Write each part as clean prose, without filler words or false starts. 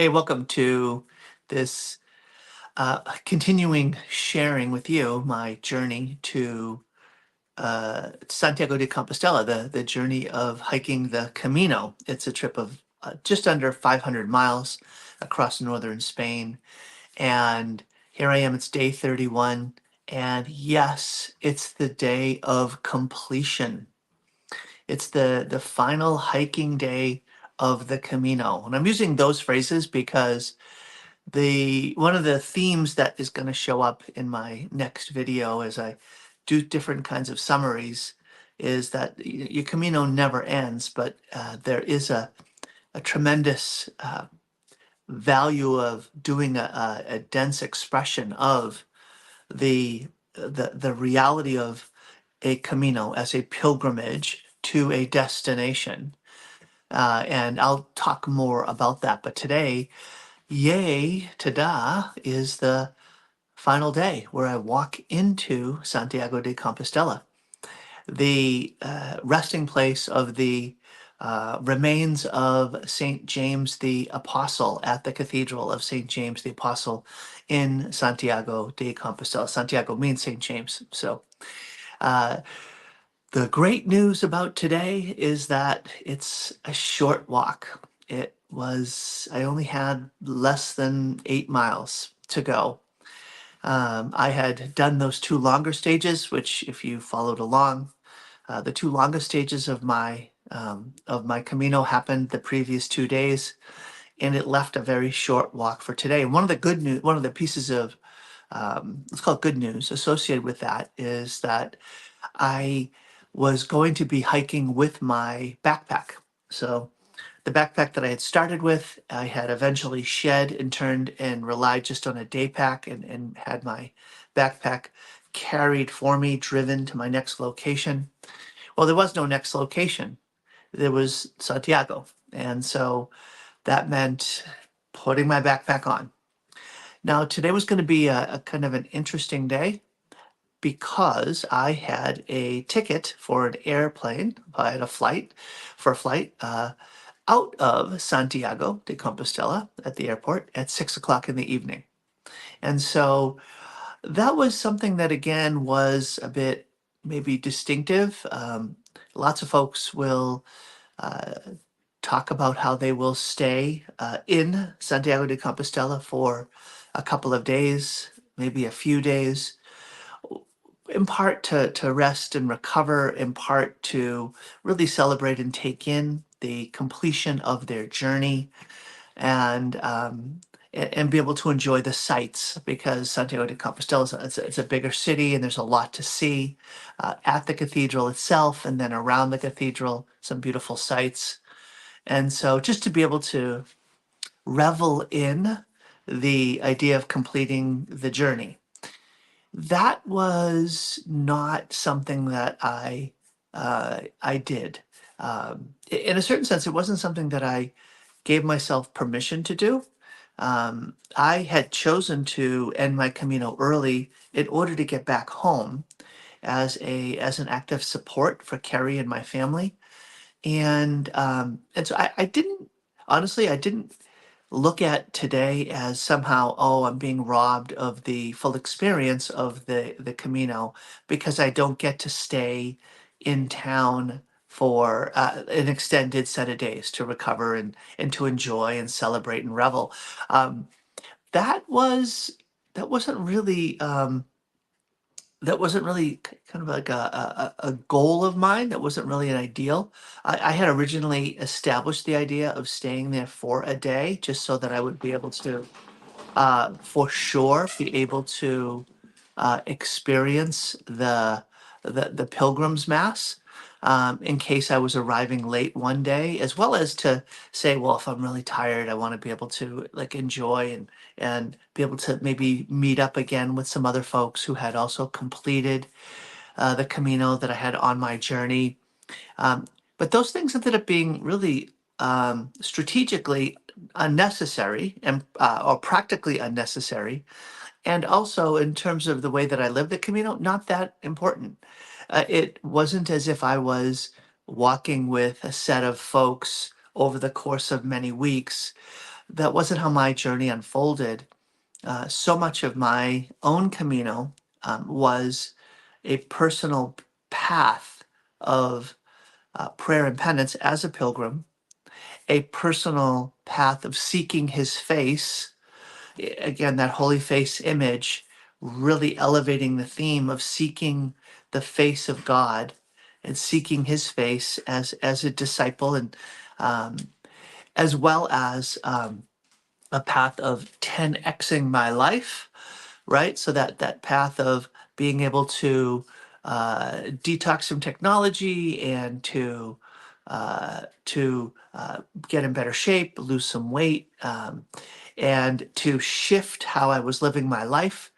Hey, welcome to this continuing sharing with you my journey to Santiago de Compostela, the journey of hiking the Camino. It's a trip of just under 500 miles across northern Spain. And here I am, it's day 31. And yes, it's the day of completion. It's the final hiking day of the Camino. And I'm using those phrases because the one of the themes that is going to show up in my next video as I do different kinds of summaries is that your Camino never ends, but there is a tremendous value of doing a dense expression of the reality of a Camino as a pilgrimage to a destination. And I'll talk more about that. But today, yay, tada, is the final day where I walk into Santiago de Compostela, the resting place of the remains of St. James the Apostle at the Cathedral of St. James the Apostle in Santiago de Compostela. Santiago means St. James. So uh, the great news about today is that it's a short walk. I only had less than 8 miles to go. I had done those two longer stages, which, if you followed along, the two longest stages of my Camino happened the previous 2 days, and it left a very short walk for today. And one of the pieces of let's call it good news associated with that is that I was going to be hiking with my backpack. So the backpack that I had started with, I had eventually shed and turned and relied just on a day pack and had my backpack carried for me, driven to my next location. Well, there was no next location. There was Santiago. And so that meant putting my backpack on. Now, today was going to be a kind of an interesting day because I had a ticket for an airplane. I had a flight for a flight out of Santiago de Compostela at the airport at 6 o'clock in the evening. And so that was something that, again, was a bit maybe distinctive. Lots of folks will uh, talk about how they will stay in Santiago de Compostela for a couple of days, maybe a few days, in part to rest and recover, in part to really celebrate and take in the completion of their journey and and be able to enjoy the sights because Santiago de Compostela it's a bigger city and there's a lot to see at the cathedral itself and then around the cathedral, some beautiful sights. And so just to be able to revel in the idea of completing the journey, that was not something that I did. In a certain sense, it wasn't something that I gave myself permission to do. I had chosen to end my Camino early in order to get back home as an act of support for Carrie and my family, and so I didn't honestly I didn't look at today as somehow, oh, I'm being robbed of the full experience of the Camino because I don't get to stay in town for an extended set of days to recover and to enjoy and celebrate and revel. Um, that was that wasn't really kind of like a goal of mine. That wasn't really an ideal. I had originally established the idea of staying there for a day just so that I would be able to, for sure, be able to experience the Pilgrim's Mass in case I was arriving late one day, as well as to say, well, if I'm really tired, I want to be able to like enjoy and be able to maybe meet up again with some other folks who had also completed the Camino that I had on my journey. Um, but those things ended up being really strategically unnecessary and or practically unnecessary, and also in terms of the way that I live the Camino, not that important. It wasn't as if I was walking with a set of folks over the course of many weeks that wasn't how my journey unfolded. So much of my own Camino was a personal path of prayer and penance as a pilgrim, a personal path of seeking his face. Again, that holy face image really elevating the theme of seeking the face of God and seeking his face as a disciple, and um, as well as a path of 10xing my life, right? So that path of being able to detox from technology and to get in better shape, lose some weight, and to shift how I was living my life,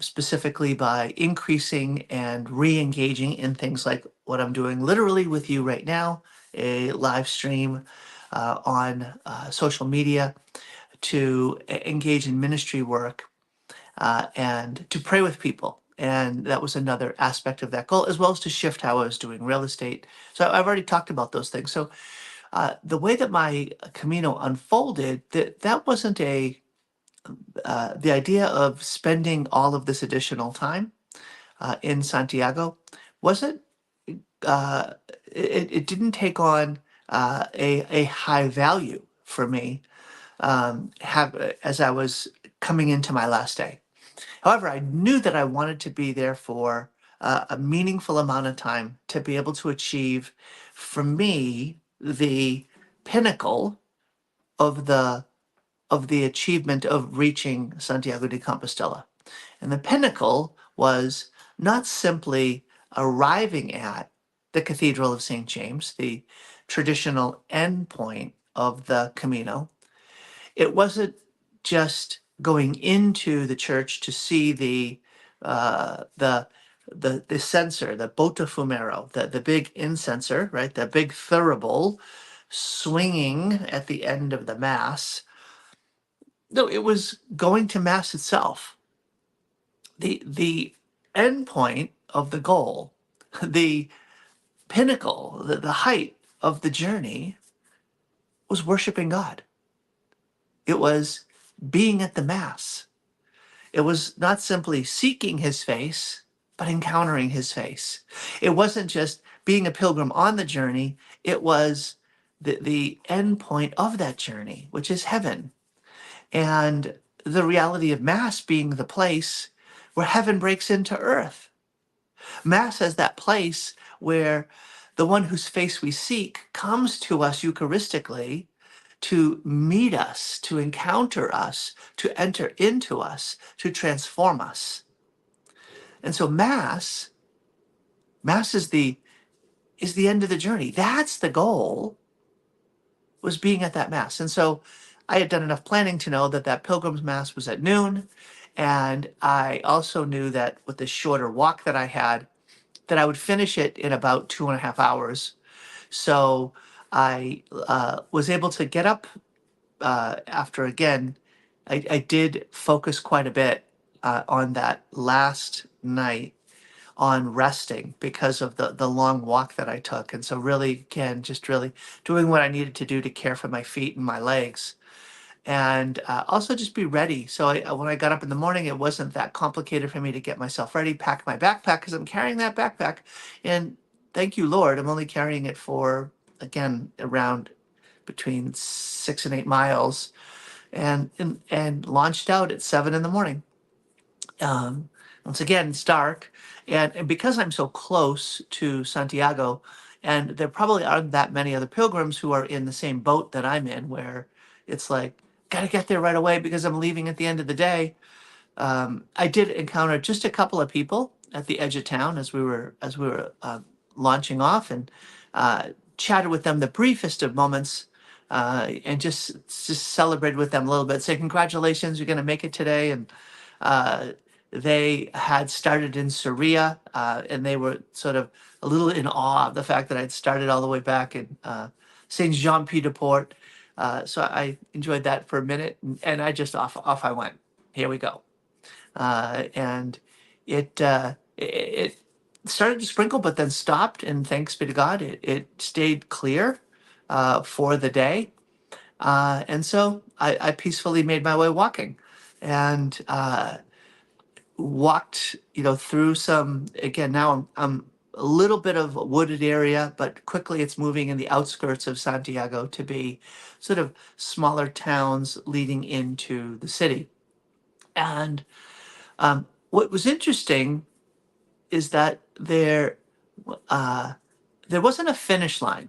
specifically by increasing and re-engaging in things like what I'm doing literally with you right now, a live stream on social media, to engage in ministry work, and to pray with people. And that was another aspect of that goal, as well as to shift how I was doing real estate. So I've already talked about those things. So the way that my Camino unfolded, that wasn't the idea of spending all of this additional time in Santiago wasn't, uh, it didn't take on a high value for me, as I was coming into my last day. However, I knew that I wanted to be there for a meaningful amount of time to be able to achieve, for me, the pinnacle of the achievement of reaching Santiago de Compostela. And the pinnacle was not simply arriving at the Cathedral of St. James, the traditional endpoint of the Camino. It wasn't just going into the church to see uh, the the censer, the botafumero, the big incenser, right, the big thurible swinging at the end of the mass. No, it was going to mass itself. The end point of the goal, the pinnacle, the height of the journey was worshiping God. It was being at the mass. It was not simply seeking his face, but encountering his face. It wasn't just being a pilgrim on the journey, it was the end point of that journey, which is heaven. And the reality of Mass being the place where heaven breaks into earth. Mass as that place where the one whose face we seek comes to us Eucharistically to meet us, to encounter us, to enter into us, to transform us. And so Mass is the end of the journey. That's the goal, was being at that Mass. And so I had done enough planning to know that that Pilgrim's Mass was at noon. And I also knew that with the shorter walk that I had, that I would finish it in about 2.5 hours. So I was able to get up after, again, I did focus quite a bit on that last night on resting because of the long walk that I took. And so really, again, just really doing what I needed to do to care for my feet and my legs, and also just be ready. So when I got up in the morning, it wasn't that complicated for me to get myself ready, pack my backpack, because I'm carrying that backpack. And thank you, Lord, I'm only carrying it for, again, around between 6 and 8 miles, and launched out at 7 in the morning. Um, Once again, it's dark. And because I'm so close to Santiago, and there probably aren't that many other pilgrims who are in the same boat that I'm in, where it's like, gotta get there right away because I'm leaving at the end of the day. I did encounter just a couple of people at the edge of town as we were launching off, and chatted with them the briefest of moments, and just celebrated with them a little bit. Say congratulations, you're going to make it today, and uh, they had started in Syria, and they were sort of a little in awe of the fact that I'd started all the way back in Saint Jean Pied de Port. So I enjoyed that for a minute, and I just off I went. Here we go. And it started to sprinkle, but then stopped. And thanks be to God, it stayed clear for the day. And so I peacefully made my way walking, and walked, through some. Again, now I'm a little bit of a wooded area, but quickly it's moving in the outskirts of Santiago to be sort of smaller towns leading into the city. And what was interesting is that uh, there wasn't a finish line,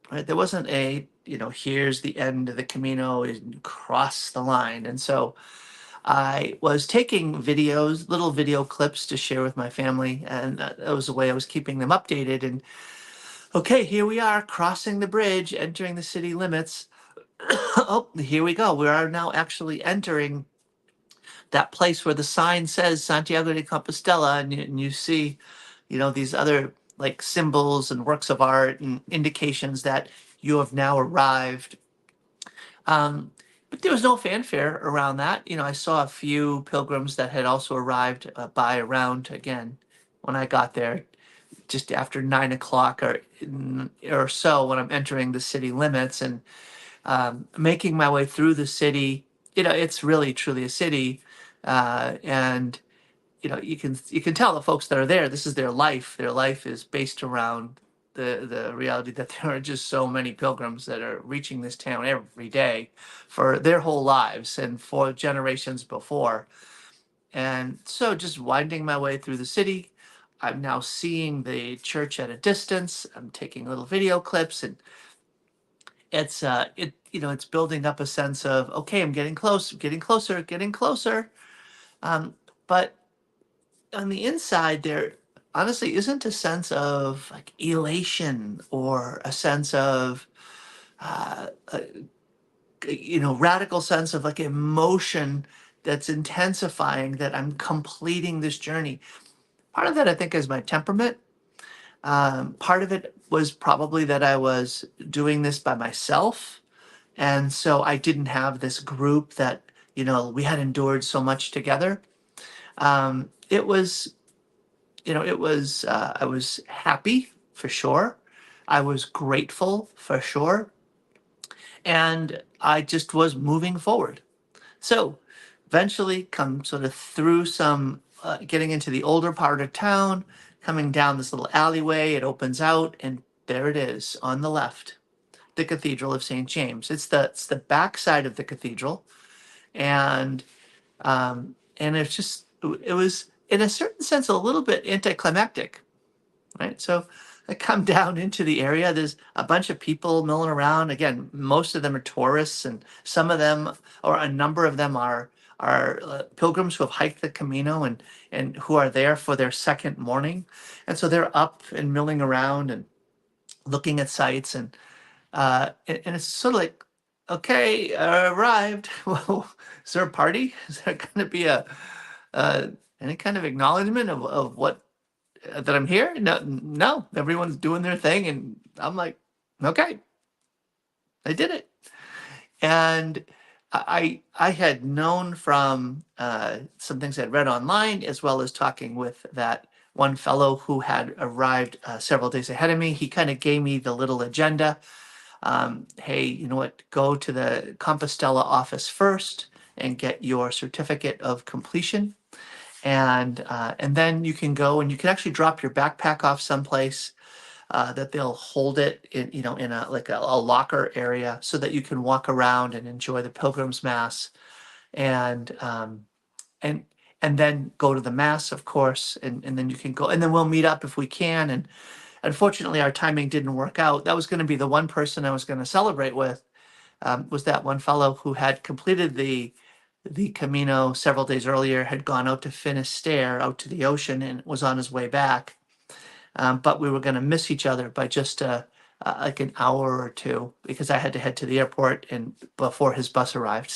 right? There wasn't a, here's the end of the Camino, and cross the line. And so I was taking videos, little video clips to share with my family, and that was the way I was keeping them updated. And okay, here we are crossing the bridge, entering the city limits. Oh, here we go. We are now actually entering that place where the sign says Santiago de Compostela, and you see, these other like symbols and works of art and indications that you have now arrived. But there was no fanfare around that. I saw a few pilgrims that had also arrived by around, again, when I got there, just after 9 o'clock or so, when I'm entering the city limits and making my way through the city. It's really truly a city, and you can tell the folks that are there, this is their life. Their life is based around the reality that there are just so many pilgrims that are reaching this town every day for their whole lives and for generations before. And so just winding my way through the city, I'm now seeing the church at a distance. I'm taking little video clips, and it's building up a sense of, okay, I'm getting close, getting closer, getting closer. But on the inside, there honestly isn't a sense of like elation or a sense of uh, uh, radical sense of like emotion that's intensifying that I'm completing this journey. Part of that, I think, is my temperament. Part of it was probably that I was doing this by myself, and so I didn't have this group that we had endured so much together. It was I was happy for sure. I was grateful for sure. And I just was moving forward. So eventually, come sort of through some, getting into the older part of town, coming down this little alleyway, it opens out, and there it is on the left, the Cathedral of St. James. It's the back side of the cathedral. And it was in a certain sense a little bit anticlimactic, right? So I come down into the area. There's a bunch of people milling around. Again, most of them are tourists, and some of them, or a number of them, are pilgrims who have hiked the Camino and who are there for their second morning, and so they're up and milling around and looking at sites, and it's sort of like, okay, I arrived. Well, is there a party? Is there going to be a uh, any kind of acknowledgement of what that I'm here? No, no, everyone's doing their thing, and I'm like, okay, I did it. And I had known from some things I'd read online, as well as talking with that one fellow who had arrived several days ahead of me. He kind of gave me the little agenda. Hey, you know what? Go to the Compostela office first and get your certificate of completion, and then you can go and you can actually drop your backpack off someplace that they'll hold it in, in a like a locker area, so that you can walk around and enjoy the Pilgrim's Mass, and and and then go to the Mass, of course, and then you can go, and then we'll meet up if we can. And unfortunately, our timing didn't work out. That was going to be the one person I was going to celebrate with, was that one fellow who had completed the Camino several days earlier, had gone out to Finisterre, out to the ocean, and was on his way back. But we were going to miss each other by just like an hour or two, because I had to head to the airport and before his bus arrived.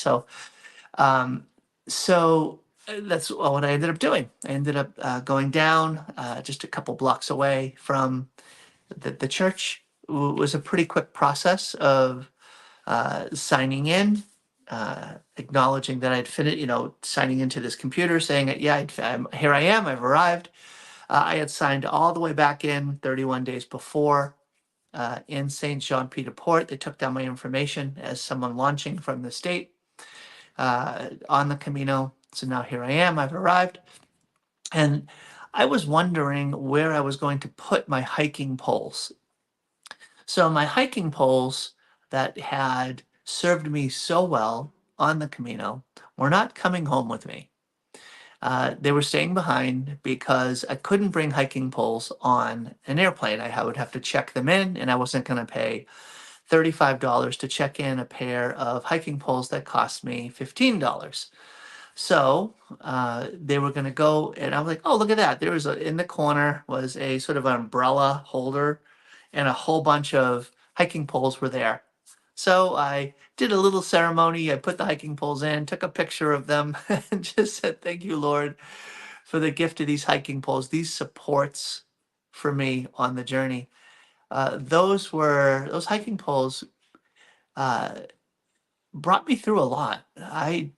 Um, so that's what I ended up doing. I ended up going down just a couple blocks away from the church. It was a pretty quick process of signing in, acknowledging that I'd finished, signing into this computer, saying, yeah, here I am, I've arrived. I had signed all the way back in 31 days before. in St. Jean Pied de Port. They took down my information as someone launching from the state on the Camino. So now here I am. I've arrived. And I was wondering where I was going to put my hiking poles. So my hiking poles that had served me so well on the Camino were not coming home with me. They were staying behind because I couldn't bring hiking poles on an airplane. I would have to check them in, and I wasn't going to pay $35 to check in a pair of hiking poles that cost me $15. So they were going to go, and I was like, "Oh, look at that! There was in the corner was a sort of umbrella holder, and a whole bunch of hiking poles were there." So I did a little ceremony. I put the hiking poles in, took a picture of them, and just said, "Thank you, Lord, for the gift of these hiking poles, these supports for me on the journey." Those hiking poles uh, brought me through a lot. I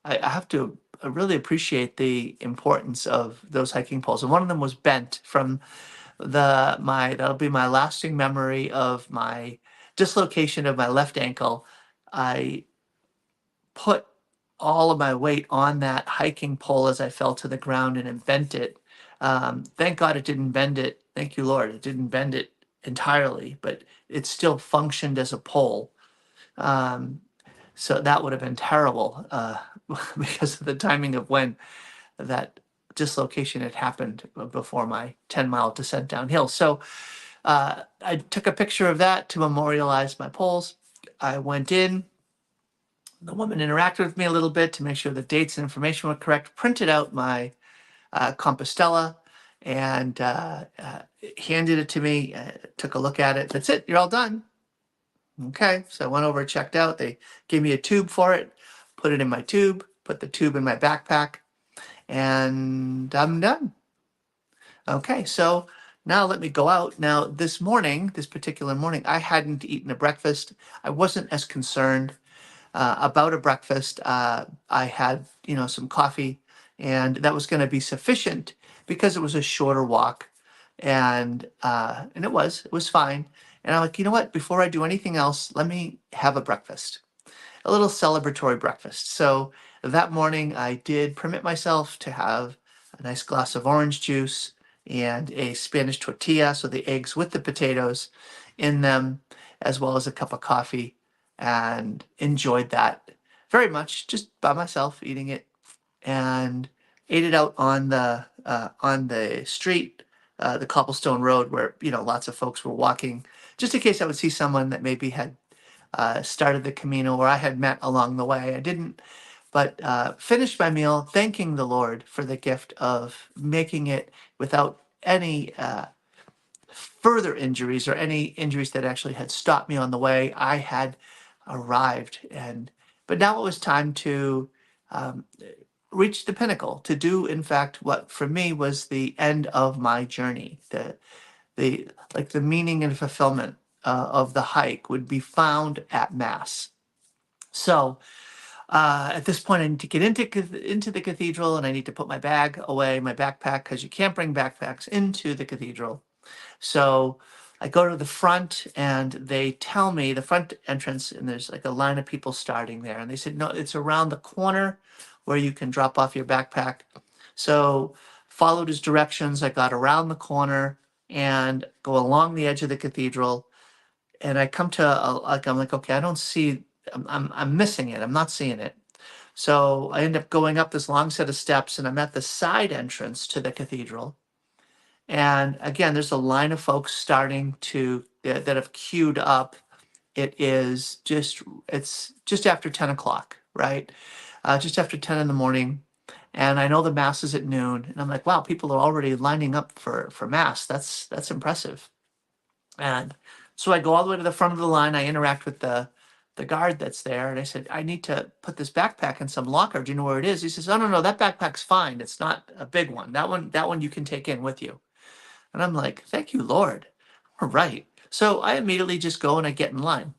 have to really appreciate the importance of those hiking poles. And one of them was bent from that'll be my lasting memory of my dislocation of my left ankle. I put all of my weight on that hiking pole as I fell to the ground and it bent it. Thank God it didn't bend it. Thank you, Lord. It didn't bend it entirely, but it still functioned as a pole. Um, so that would have been terrible because of the timing of when that dislocation had happened before my 10-mile descent downhill. So I took a picture of that to memorialize my poles. I went in. The woman interacted with me a little bit to make sure the dates and information were correct, printed out my Compostela, and handed it to me. Took a look at it. That's it. You're all done. Okay. So I went over, checked out. They gave me a tube for it, put it in my tube, put the tube in my backpack, and I'm done. Okay, so now let me go out. Now, this particular morning, I hadn't eaten a breakfast. I wasn't as concerned about a breakfast. I had, some coffee, and that was going to be sufficient because it was a shorter walk, and it was fine. And I'm like, you know what? Before I do anything else, let me have a breakfast, a little celebratory breakfast. So that morning, I did permit myself to have a nice glass of orange juice and a Spanish tortilla, so the eggs with the potatoes in them, as well as a cup of coffee, and enjoyed that very much just by myself eating it, and ate it out on the street, the cobblestone road where lots of folks were walking, just in case I would see someone that maybe had started the Camino or I had met along the way. I didn't, but finished my meal, thanking the Lord for the gift of making it without any further injuries or any injuries that actually had stopped me on the way. I had arrived, but now it was time to um, reach the pinnacle, to do, in fact, what for me was the end of my journey. The meaning and fulfillment of the hike would be found at Mass. So at this point, I need to get into the cathedral, and I need to put my bag away, my backpack, because you can't bring backpacks into the cathedral. So I go to the front, and they tell me the front entrance, and there's like a line of people starting there, and they said no, it's around the corner where you can drop off your backpack. So followed his directions. I got around the corner and go along the edge of the cathedral, and I come to I'm like, okay, I don't see. I'm missing it. I'm not seeing it. So I end up going up this long set of steps, and I'm at the side entrance to the cathedral. And again, there's a line of folks starting to that have queued up. It's just after 10 o'clock, right? Just after 10 in the morning. And I know the mass is at noon. And I'm like, wow, people are already lining up for mass. That's impressive. And so I go all the way to the front of the line. I interact with the guard that's there, and I said, I need to put this backpack in some locker. Do you know where it is? He says, oh, no, that backpack's fine. It's not a big one. That one you can take in with you. And I'm like, thank you, Lord. All right. So I immediately just go and I get in line.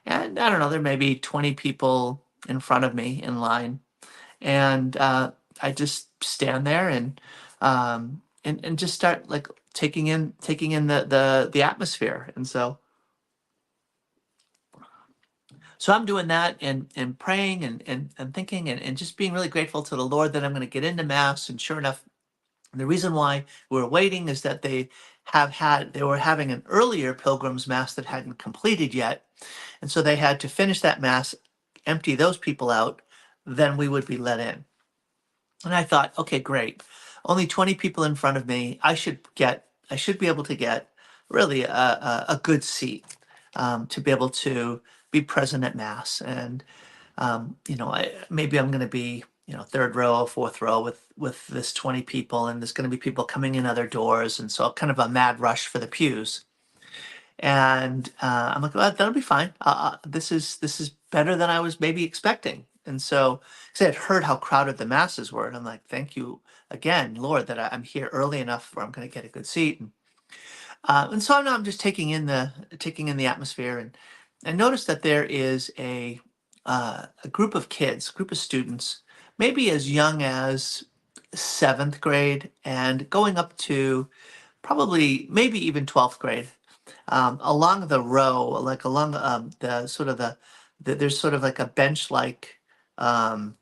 And I don't know, there may be 20 people in front of me in line. And I just stand there and just start like taking in the atmosphere. And so I'm doing that and praying and thinking and just being really grateful to the Lord that I'm going to get into Mass. And sure enough, the reason why we're waiting is that they were having an earlier Pilgrim's Mass that hadn't completed yet. And so they had to finish that Mass, empty those people out, then we would be let in. And I thought, okay, great. Only 20 people in front of me. I should be able to get really a good seat to be able to be present at Mass. And maybe I'm going to be, third row, fourth row with this 20 people, and there's going to be people coming in other doors, and so kind of a mad rush for the pews. And I'm like, well, that'll be fine. This is better than I was maybe expecting. And so, because I had heard how crowded the masses were, and I'm like, thank you again, Lord, that I'm here early enough where I'm going to get a good seat. And so now I'm just taking in the atmosphere, and I noticed that there is a group of kids, a group of students, maybe as young as seventh grade and going up to probably maybe even 12th grade, along the row, like along the sort of there's sort of like a um,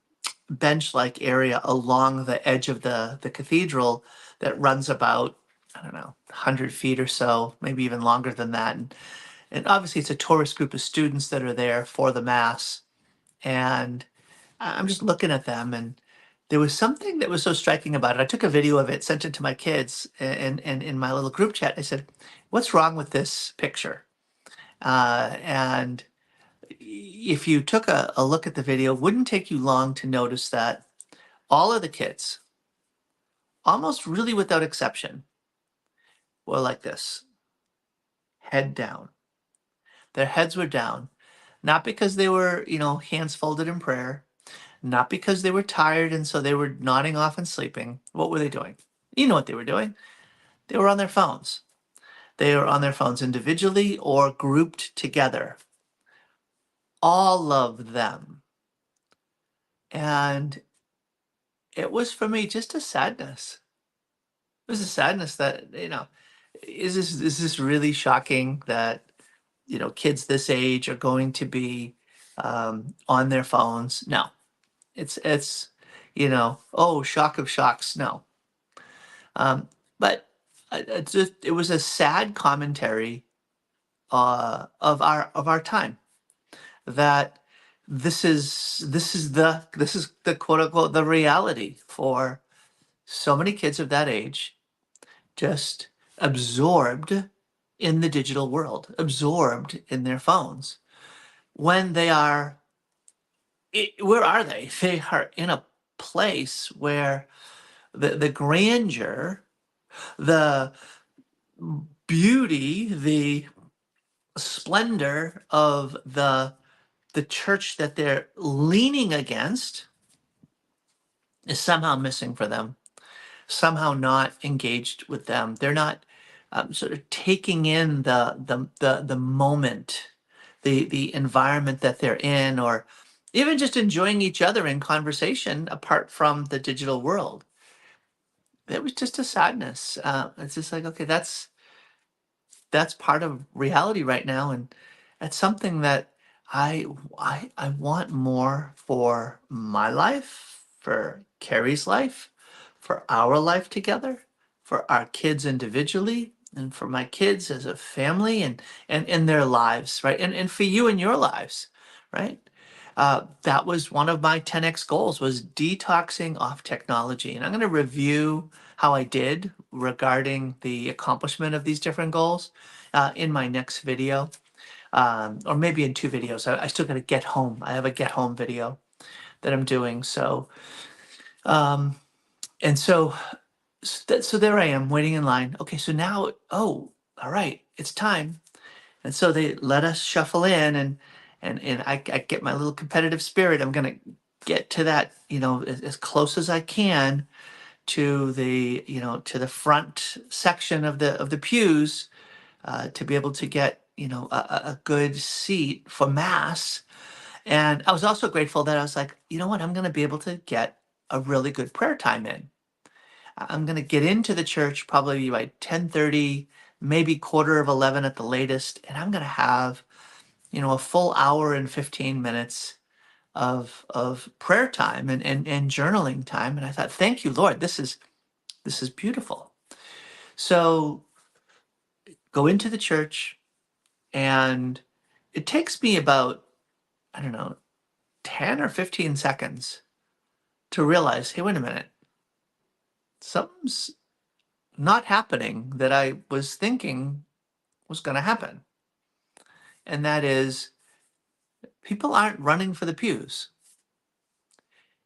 bench-like area along the edge of the cathedral that runs about, I don't know, 100 feet or so, maybe even longer than that. And obviously it's a tourist group of students that are there for the Mass. And I'm just looking at them, and there was something that was so striking about it. I took a video of it, sent it to my kids, and in my little group chat, I said, "What's wrong with this picture?" And if you took a look at the video, it wouldn't take you long to notice that all of the kids, almost really without exception, were like this, head down. Their heads were down, not because they were, hands folded in prayer, not because they were tired and so they were nodding off and sleeping. What were they doing? You know what they were doing. They were on their phones. They were on their phones individually or grouped together. All of them. And it was for me just a sadness. It was a sadness that, is this really shocking that, kids this age are going to be on their phones? No. It's oh, shock of shocks. No. Um, but it was a sad commentary of our time, that this is the quote unquote the reality for so many kids of that age, just absorbed in the digital world, absorbed in their phones. When they are, where are they? They are in a place where the grandeur, the beauty, the splendor of the church that they're leaning against is somehow missing for them, somehow not engaged with them. They're not sort of taking in the moment, the environment that they're in, or even just enjoying each other in conversation apart from the digital world. It was just a sadness. It's just like, okay, that's part of reality right now, and that's something that I want more for my life, for Carrie's life, for our life together, for our kids individually, and for my kids as a family, and in their lives, right? And for you in your lives, right? That was one of my 10x goals, was detoxing off technology. And I'm going to review how I did regarding the accomplishment of these different goals in my next video, or maybe in two videos. I still got to get home. I have a get home video that I'm doing. So, um, and so there I am waiting in line. Okay, so now, oh, all right, it's time. And so they let us shuffle in, and I get my little competitive spirit. I'm gonna get to that, as close as I can to the front section of the pews, to be able to get, a good seat for Mass. And I was also grateful that I was like, you know what, I'm gonna be able to get a really good prayer time in. I'm going to get into the church probably by 10:30, maybe quarter of 11 at the latest, and I'm going to have, a full hour and 15 minutes of prayer time and journaling time. And I thought, thank you, Lord, this is beautiful. So go into the church, and it takes me about, I don't know, 10 or 15 seconds to realize, hey, wait a minute, something's not happening that I was thinking was going to happen. And that is, people aren't running for the pews.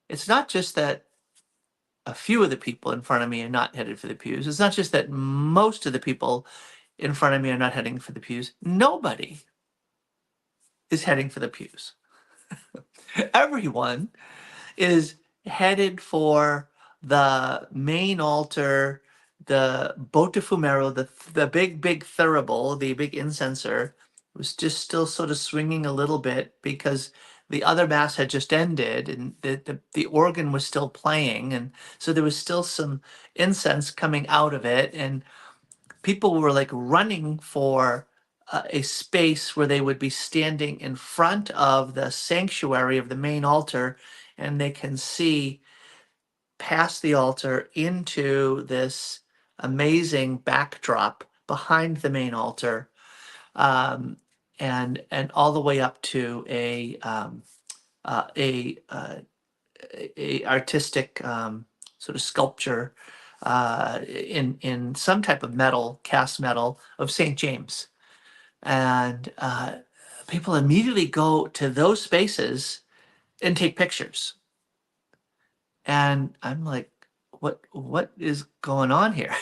It's not just that a few of the people in front of me are not headed for the pews. It's not just that most of the people in front of me are not heading for the pews. Nobody is heading for the pews. Everyone is headed for the main altar, the botifumero, the big thurible, the big incenser, was just still sort of swinging a little bit because the other mass had just ended and the organ was still playing, and so there was still some incense coming out of it, and people were like running for a space where they would be standing in front of the sanctuary of the main altar, and they can see past the altar into this amazing backdrop behind the main altar, um, and all the way up to uh, a uh, a artistic sort of sculpture in some type of metal, cast metal of St. James. And people immediately go to those spaces and take pictures. And I'm like, what is going on here?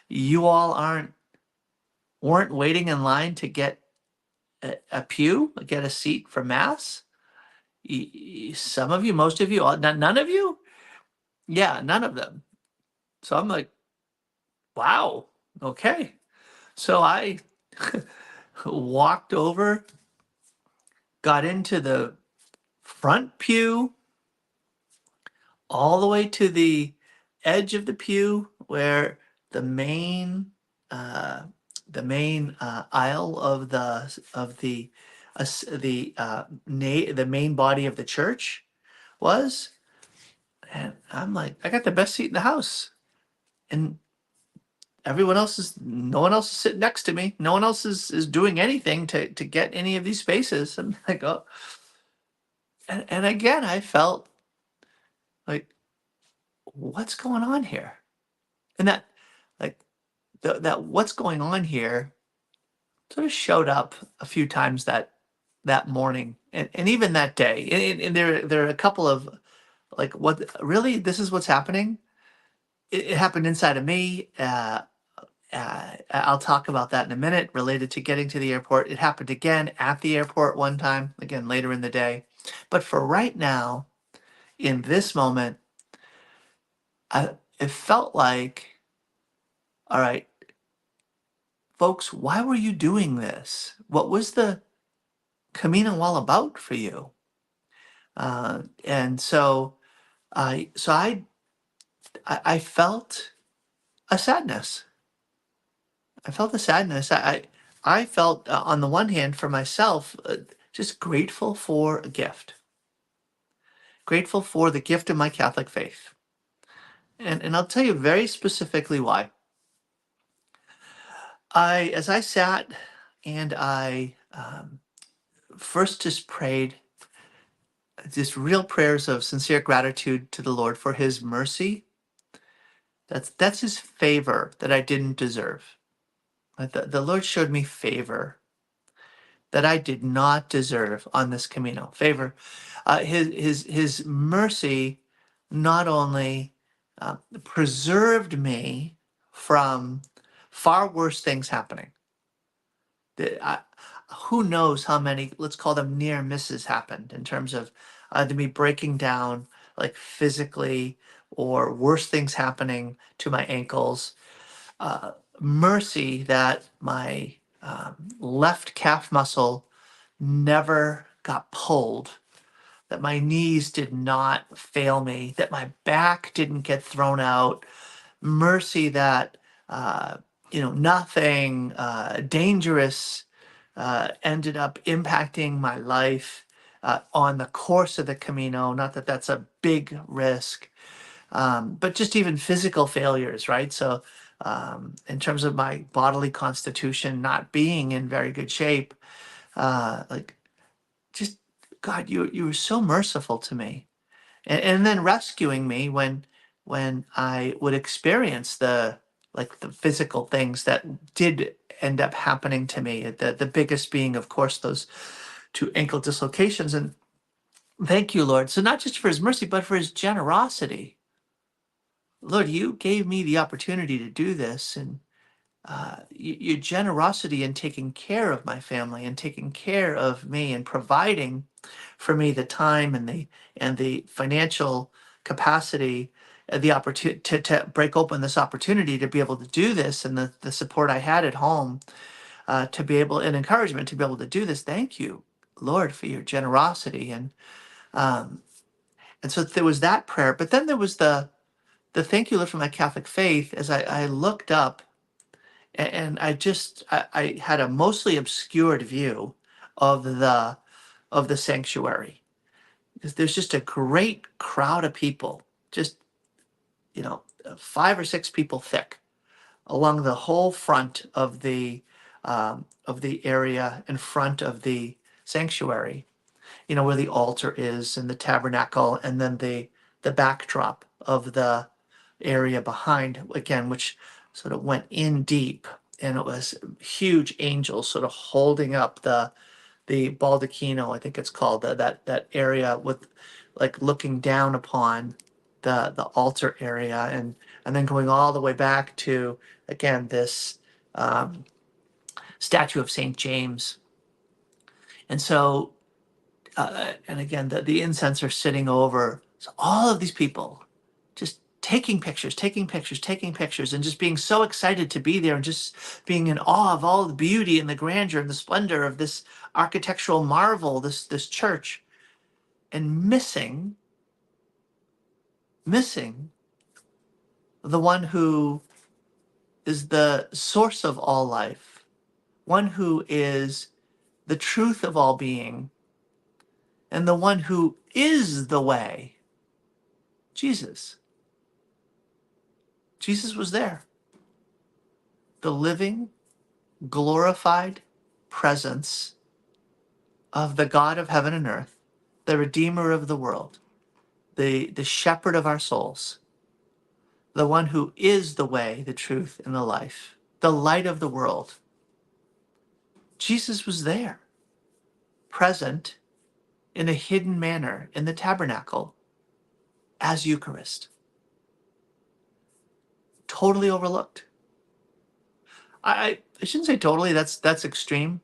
You all weren't waiting in line to get a pew, get a seat for mass. Some of you, most of you, none of you. Yeah, none of them. So I'm like, wow, okay. So I walked over, got into the front pew, all the way to the edge of the pew where the main uh, aisle of the main body of the church was, and I'm like, I got the best seat in the house, and no one else is sitting next to me. No one else is doing anything to get any of these spaces. I'm like, oh, and again, I felt like, what's going on here? And that, like, that what's going on here sort of showed up a few times that morning, and even that day. And there are a couple of, like, what really, this is what's happening. It happened inside of me. I'll talk about that in a minute, related to getting to the airport. It happened again at the airport one time, again later in the day. But for right now, in this moment, it felt like, all right, folks, why were you doing this? What was the Camino all about for you? And so I felt a sadness. I felt a sadness. I felt, on the one hand, for myself, just grateful for a gift, grateful for the gift of my Catholic faith. And I'll tell you very specifically why. As I sat and I first just prayed, just real prayers of sincere gratitude to the Lord for his mercy. That's his favor that I didn't deserve. The Lord showed me favor that I did not deserve on this Camino. Favor, his mercy not only preserved me from far worse things happening. Who knows how many, let's call them, near misses happened, in terms of to me breaking down, like, physically, or worse things happening to my ankles. uh, Mercy that my left calf muscle never got pulled that my knees did not fail me, that my back didn't get thrown out. Mercy that nothing dangerous ended up impacting my life on the course of the Camino. Not that that's a big risk, but just even physical failures, right? So, in terms of my bodily constitution not being in very good shape, like just God, you were so merciful to me, and then rescuing me when I would experience the physical things that did end up happening to me. The biggest being, of course, those two ankle dislocations. And thank you, Lord. So not just for His mercy, but for His generosity. Lord, you gave me the opportunity to do this, and your generosity in taking care of my family and taking care of me and providing for me the time and the financial capacity, the opportunity to break open this opportunity to be able to do this, and the support I had at home to be able, and encouragement to be able to do this. Thank you, Lord, for your generosity. Um, and so there was that prayer, but then there was the thank you, Lord, for my Catholic faith. As I looked up, and I had a mostly obscured view of the sanctuary, because there's just a great crowd of people, just 5 or 6 people thick along the whole front of the area in front of the sanctuary, where the altar is and the tabernacle, and then the backdrop of the area behind, again, which sort of went in deep, and it was huge angels sort of holding up the baldacchino, I think it's called, that area with, like, looking down upon the altar area, and then going all the way back to, again, this um, statue of Saint James. And so and again, the incense are sitting over. So all of these people just taking pictures, taking pictures, taking pictures, and just being so excited to be there, and just being in awe of all the beauty and the grandeur and the splendor of this architectural marvel, this church, and missing the one who is the source of all life, one who is the truth of all being, and the one who is the way, Jesus. Jesus was there, the living, glorified presence of the God of heaven and earth, the Redeemer of the world, the shepherd of our souls, the one who is the way, the truth, and the life, the light of the world. Jesus was there, present in a hidden manner in the tabernacle as Eucharist, totally overlooked. I shouldn't say totally, that's extreme.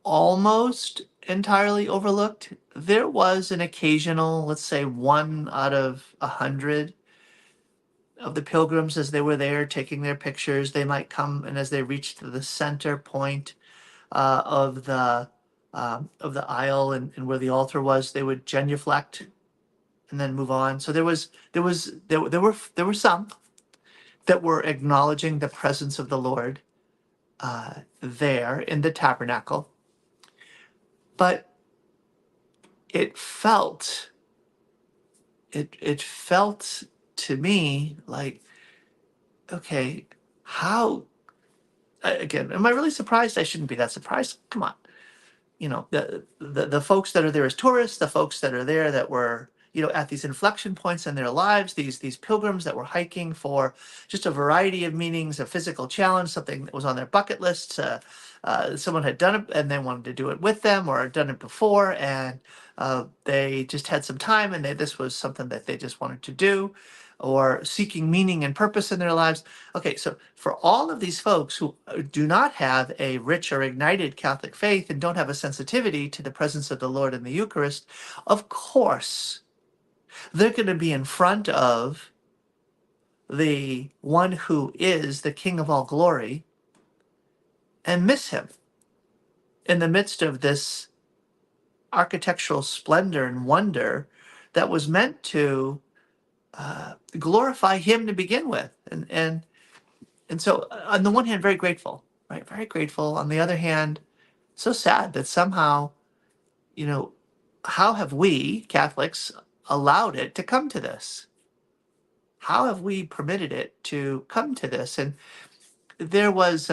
Almost entirely overlooked. There was an occasional, let's say 1 out of 100 of the pilgrims, as they were there taking their pictures, they might come, and as they reached the center point of the aisle, and where the altar was, they would genuflect and then move on. So there were some that were acknowledging the presence of the Lord there in the tabernacle, but it felt it felt to me like, okay, how, again, am I really surprised? I shouldn't be that surprised. Come on. The folks that are there as tourists, the folks that are there that were, at these inflection points in their lives, these pilgrims that were hiking for just a variety of meanings, a physical challenge, something that was on their bucket list. Someone had done it and they wanted to do it with them, or had done it before, and they just had some time, and this was something that they just wanted to do, or seeking meaning and purpose in their lives. Okay, so for all of these folks who do not have a rich or ignited Catholic faith and don't have a sensitivity to the presence of the Lord in the Eucharist, of course, they're going to be in front of the one who is the King of all glory and miss him in the midst of this architectural splendor and wonder that was meant to glorify him to begin with. And so on the one hand, very grateful, right? Very grateful. On the other hand, so sad that somehow, you know, how have we Catholics allowed it to come to this? How have we permitted it to come to this? And there was,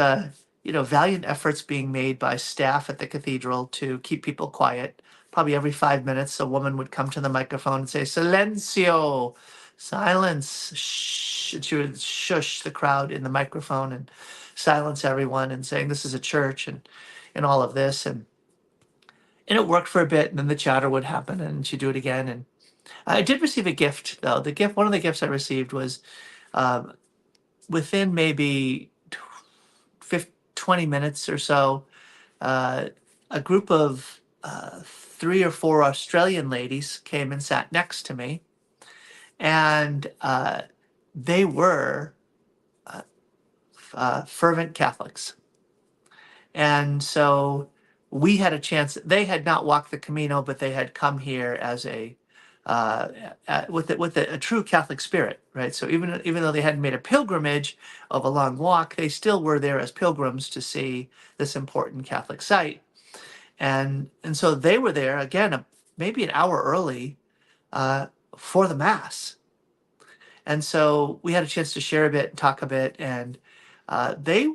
valiant efforts being made by staff at the cathedral to keep people quiet. Probably every 5 minutes, a woman would come to the microphone and say, "Silencio, silence." Shh. And she would shush the crowd in the microphone and silence everyone, and saying, "This is a church," and all of this. And it worked for a bit, and then the chatter would happen, and she'd do it again. And I did receive a gift, though. One of the gifts I received was um, within maybe 20 minutes or so, uh, a group of 3 or 4 Australian ladies came and sat next to me, and they were fervent Catholics. And so we had a chance. They had not walked the Camino, but they had come here as with a true Catholic spirit, right? So even though they hadn't made a pilgrimage of a long walk, they still were there as pilgrims to see this important Catholic site. And so they were there again, maybe an hour early for the Mass. And so we had a chance to share a bit, and talk a bit, and they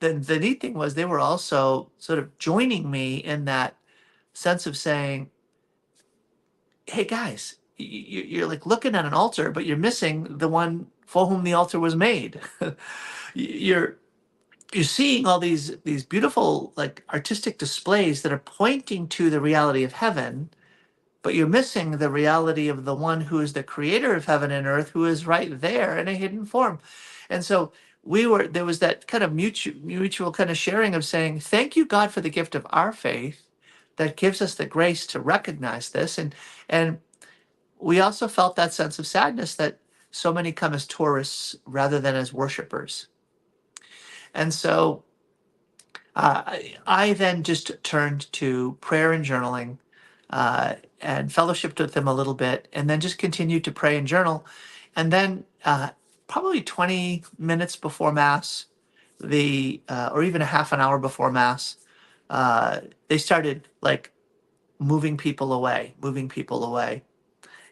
the neat thing was they were also sort of joining me in that sense of saying, "Hey guys, you're like looking at an altar, but you're missing the one for whom the altar was made. you're you're seeing all these beautiful like artistic displays that are pointing to the reality of heaven, but you're missing the reality of the one who is the creator of heaven and earth, who is right there in a hidden form." And so there was that kind of mutual kind of sharing of saying, "Thank you, God, for the gift of our faith that gives us the grace to recognize this." And we also felt that sense of sadness that so many come as tourists rather than as worshipers. And so I then just turned to prayer and journaling, and fellowshiped with them a little bit, and then just continued to pray and journal. And then probably 20 minutes before Mass, or even a half an hour before Mass, they started like moving people away.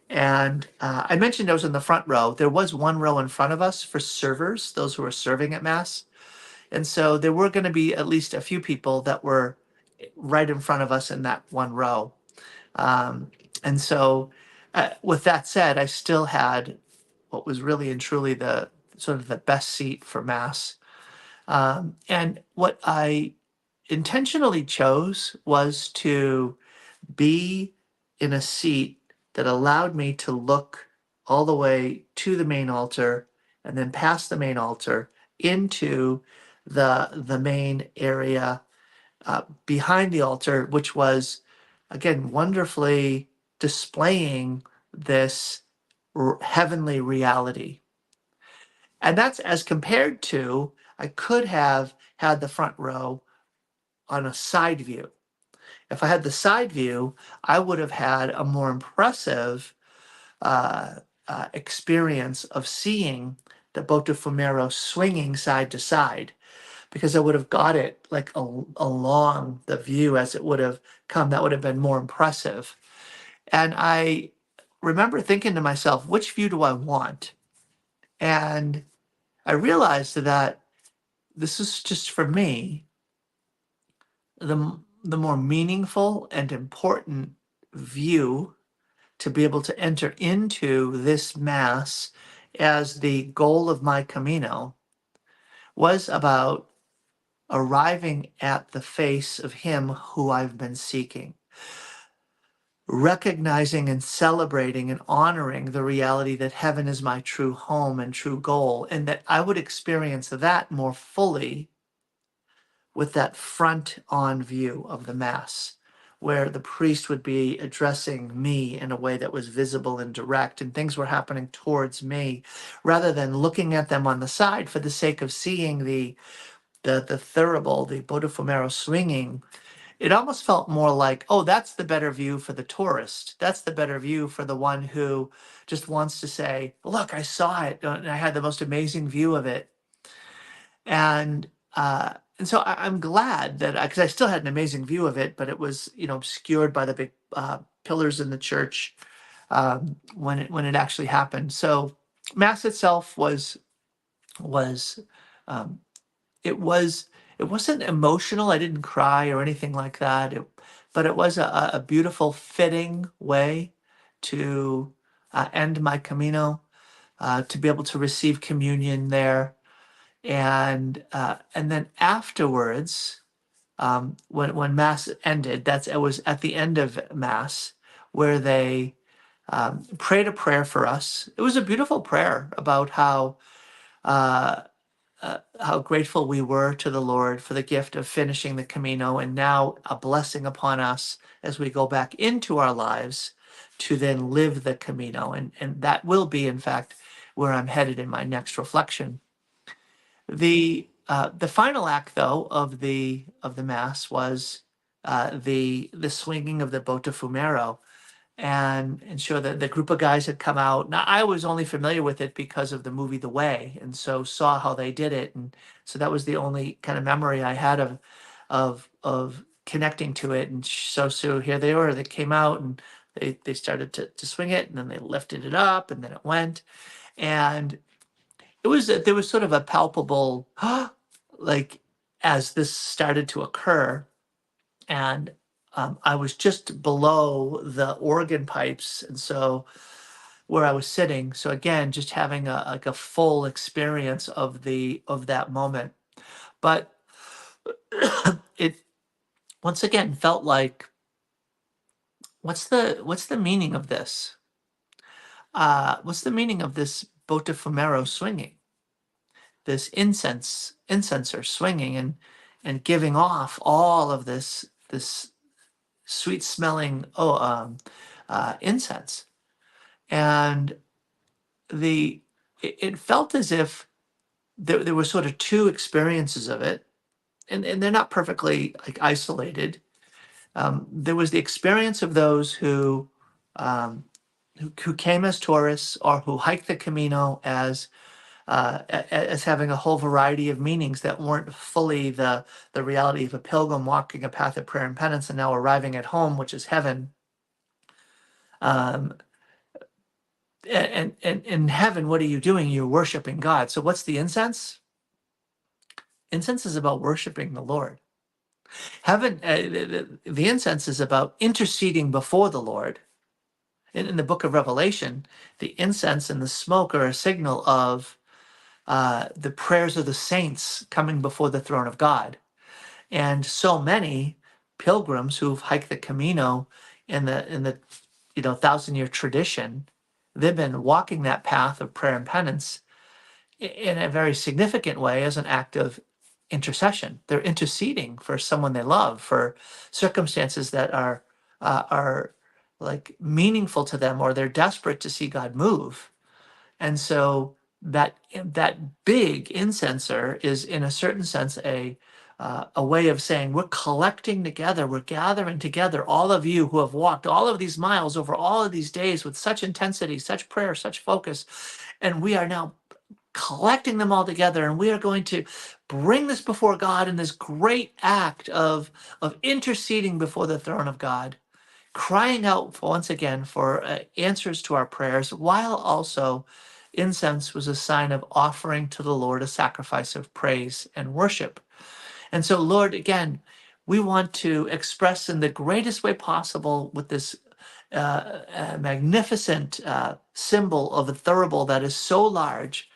And I mentioned I was in the front row. There was one row in front of us for servers, those who were serving at Mass. And so there were going to be at least a few people that were right in front of us in that one row. And so, with that said, I still had what was really and truly the sort of the best seat for Mass. And what I intentionally chose was to be in a seat that allowed me to look all the way to the main altar and then past the main altar into the main area behind the altar, which was again wonderfully displaying this heavenly reality. And that's as compared to, I could have had the front row on a side view. If I had the side view, I would have had a more impressive experience of seeing the Botafumeiro swinging side to side, because I would have got it like along the view as it would have come. That would have been more impressive. And I remember thinking to myself, which view do I want? And I realized that this is just for me the more meaningful and important view to be able to enter into this Mass as the goal of my Camino was about arriving at the face of Him who I've been seeking, recognizing and celebrating and honoring the reality that heaven is my true home and true goal, and that I would experience that more fully with that front on view of the Mass, where the priest would be addressing me in a way that was visible and direct, and things were happening towards me, rather than looking at them on the side for the sake of seeing the thurible, the Botafumeiro swinging. it almost felt more like, oh, that's the better view for the tourist. That's the better view for the one who just wants to say, look, I saw it, and I had the most amazing view of it. And so I'm glad that, because I still had an amazing view of it, but it was, obscured by the big pillars in the church when it actually happened. So Mass itself was um, it was it wasn't emotional. I didn't cry or anything like that. But it was a beautiful, fitting way to end my Camino, to be able to receive communion there, and then afterwards, when Mass ended, it was at the end of Mass where they prayed a prayer for us. It was a beautiful prayer about uh, how grateful we were to the Lord for the gift of finishing the Camino, and now a blessing upon us as we go back into our lives to then live the Camino. And that will be, in fact, where I'm headed in my next reflection. The final act, though, of the Mass was the swinging of the Botafumero, and sure that the group of guys had come out. Now I was only familiar with it because of the movie The Way, and so saw how they did it, and so that was the only kind of memory I had of connecting to it. And so here they were. They came out and they started to swing it, and then they lifted it up, and then it went, and there was sort of a palpable like as this started to occur, and I was just below the organ pipes, and so where I was sitting. So again, just having a full experience of that moment. But it once again felt like, what's the meaning of this? What's the meaning of this Botafumero swinging? This incenser swinging and giving off all of this sweet smelling incense. And it felt as if there were sort of two experiences of it, and they're not perfectly like isolated. There was the experience of those who came as tourists or who hiked the Camino as having a whole variety of meanings that weren't fully the reality of a pilgrim walking a path of prayer and penance and now arriving at home, which is heaven. Um, and in heaven, what are you doing? You're worshiping God. So what's the incense? Incense is about worshiping the Lord. Heaven, the incense is about interceding before the Lord. In the book of Revelation, the incense and the smoke are a signal of the prayers of the saints coming before the throne of God. And so many pilgrims who've hiked the Camino in the 1,000-year tradition, they've been walking that path of prayer and penance in a very significant way as an act of intercession. They're interceding for someone they love, for circumstances that are like meaningful to them, or they're desperate to see God move. And so that big incenser is, in a certain sense, a way of saying we're collecting together, we're gathering together, all of you who have walked all of these miles over all of these days with such intensity, such prayer, such focus, and we are now collecting them all together, and we are going to bring this before God in this great act of interceding before the throne of God, crying out once again for answers to our prayers, while also incense was a sign of offering to the Lord a sacrifice of praise and worship. And so, Lord, again, we want to express in the greatest way possible with this magnificent symbol of a thurible that is so large,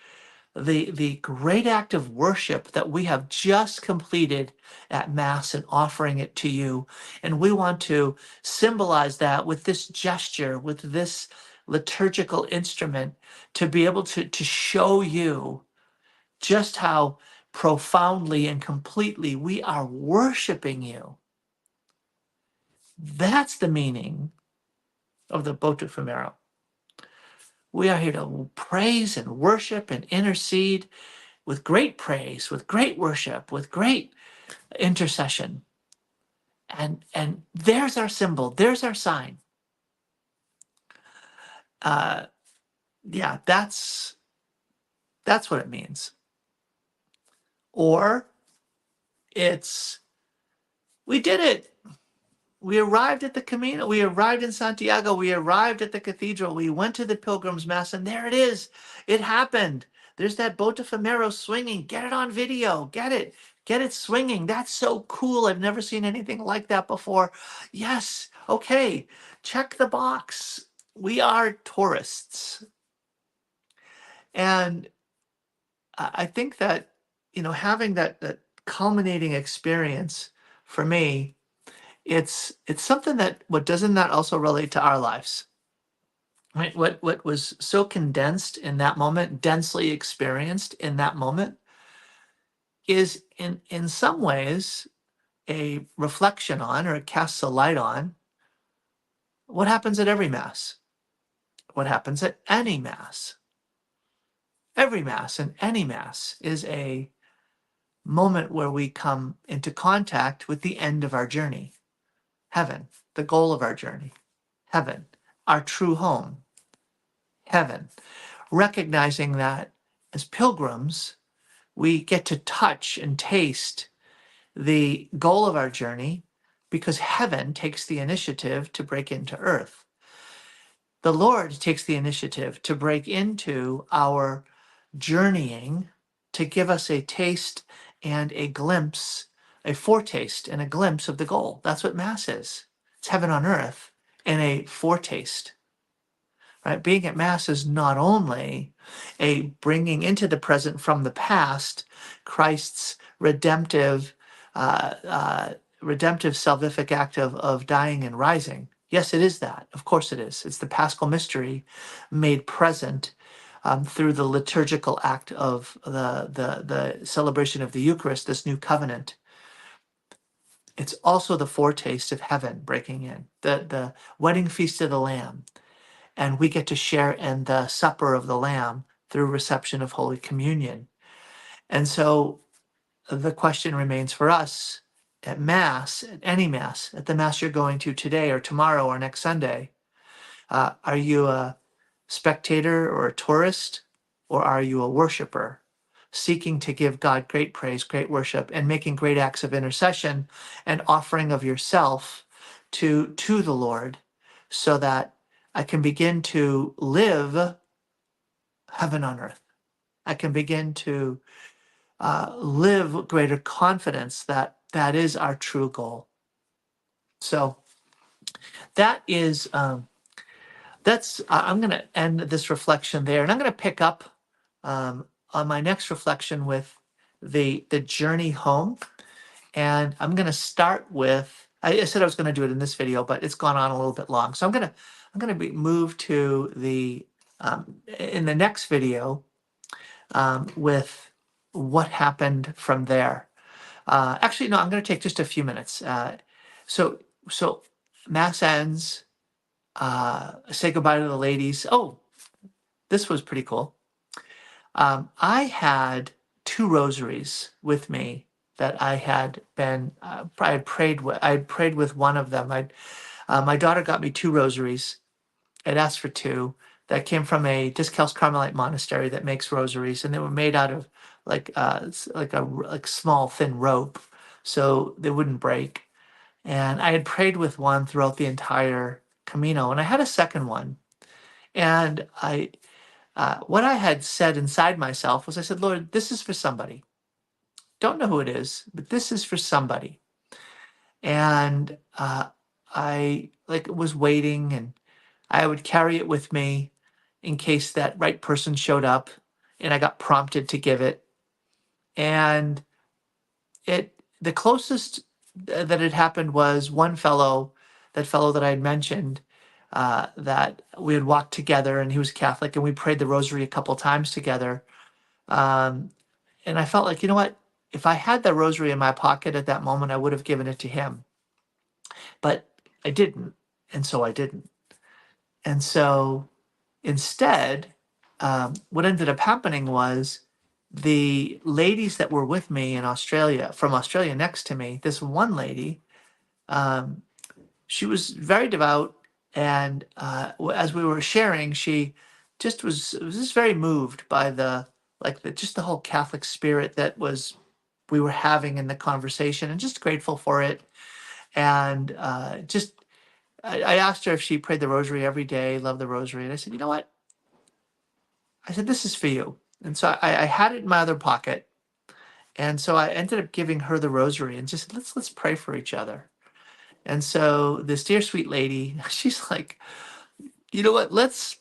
the great act of worship that we have just completed at Mass and offering it to you. And we want to symbolize that with this gesture, with this liturgical instrument, to be able to show you just how profoundly and completely we are worshiping you. That's the meaning of the Botafumero. We are here to praise and worship and intercede with great praise, with great worship, with great intercession. And there's our symbol, there's our sign. Yeah, that's what it means. Or it's, we did it. We arrived at the Camino. We arrived in Santiago. We arrived at the cathedral. We went to the Pilgrim's Mass, and there it is. It happened. There's that Botafumeiro swinging. Get it on video. Get it. Get it swinging. That's so cool. I've never seen anything like that before. Yes. Okay. Check the box. We are tourists. And I think that, having that culminating experience for me, it's something that, what doesn't that also relate to our lives? Right? What was so condensed in that moment, densely experienced in that moment, is in some ways a reflection on, or it casts a light on, what happens at every mass, what happens at any mass. Every mass and any mass is a moment where we come into contact with the end of our journey, heaven, the goal of our journey, heaven, our true home, heaven. Recognizing that as pilgrims, we get to touch and taste the goal of our journey because heaven takes the initiative to break into earth. The Lord takes the initiative to break into our journeying, to give us a taste and a glimpse, a foretaste and a glimpse of the goal. That's what Mass is. It's heaven on earth and a foretaste. Right? Being at Mass is not only a bringing into the present from the past Christ's redemptive, redemptive salvific act of dying and rising. Yes, it is that. Of course it is. It's the Paschal mystery made present through the liturgical act of the celebration of the Eucharist, this new covenant. It's also the foretaste of heaven breaking in, the wedding feast of the Lamb. And we get to share in the supper of the Lamb through reception of Holy Communion. And so the question remains for us at Mass, at any Mass, at the Mass you're going to today or tomorrow or next Sunday. Are you a spectator or a tourist, or are you a worshiper, seeking to give God great praise, great worship, and making great acts of intercession and offering of yourself to the Lord, so that I can begin to live heaven on earth. I can begin to live with greater confidence that that is our true goal. So that is I'm going to end this reflection there, and I'm going to pick up on my next reflection with the journey home. And I'm going to start with, I said I was going to do it in this video, but it's gone on a little bit long. So I'm going to move to the in the next video with what happened from there. Actually, no, I'm going to take just a few minutes. So Mass ends. Say goodbye to the ladies. Oh, this was pretty cool. I had 2 rosaries with me that I had been. I had prayed with. I had prayed with one of them. My daughter got me 2 rosaries. I'd asked for 2. That came from a Discalced Carmelite monastery that makes rosaries, and they were made out of like small thin rope, so they wouldn't break. And I had prayed with one throughout the entire Camino, and I had a second one. And what I had said inside myself was, I said, Lord, this is for somebody. Don't know who it is, but this is for somebody. And I was waiting, and I would carry it with me in case that right person showed up and I got prompted to give it. And the closest that had happened was one fellow, that fellow that I had mentioned, that we had walked together, and he was Catholic, and we prayed the rosary a couple times together. And I felt like, you know what? If I had the rosary in my pocket at that moment, I would have given it to him. But I didn't. And so I didn't. And so instead, what ended up happening was the ladies that were with me in Australia, from Australia next to me, this one lady Um, she was very devout, and as we were sharing, she just was just very moved by just the whole Catholic spirit that was we were having in the conversation, and just grateful for it. And I asked her if she prayed the rosary every day, loved the rosary, and I said, you know what? I said, this is for you. And so I had it in my other pocket, and so I ended up giving her the rosary and just said, let's pray for each other. And so this dear sweet lady, she's like, you know what? Let's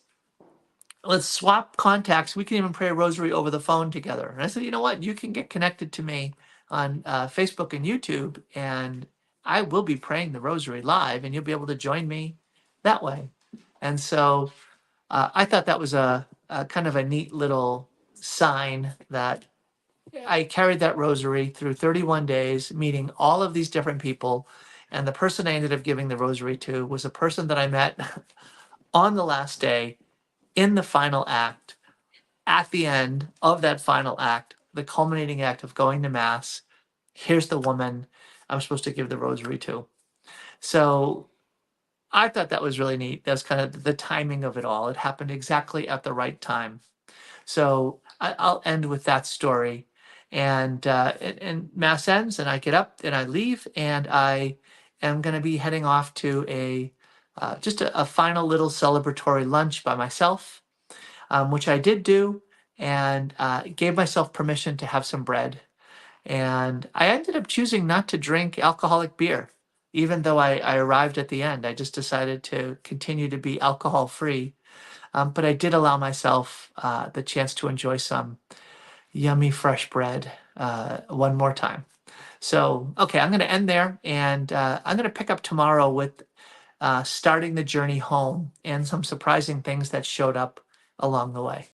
swap contacts. We can even pray a rosary over the phone together. And I said, you know what? You can get connected to me on Facebook and YouTube, and I will be praying the rosary live, and you'll be able to join me that way. And so I thought that was a kind of a neat little sign that I carried that rosary through 31 days, meeting all of these different people. And the person I ended up giving the rosary to was a person that I met on the last day in the final act. At the end of that final act, the culminating act of going to Mass, here's the woman I'm supposed to give the rosary to. So I thought that was really neat. That's kind of the timing of it all. It happened exactly at the right time. So I'll end with that story. And Mass ends, and I get up and I leave, and I am going to be heading off to just a final little celebratory lunch by myself, which I did do, and gave myself permission to have some bread. And I ended up choosing not to drink alcoholic beer, even though I arrived at the end. I just decided to continue to be alcohol free. But I did allow myself the chance to enjoy some yummy fresh bread one more time. So, okay, I'm going to end there, and I'm going to pick up tomorrow with starting the journey home and some surprising things that showed up along the way.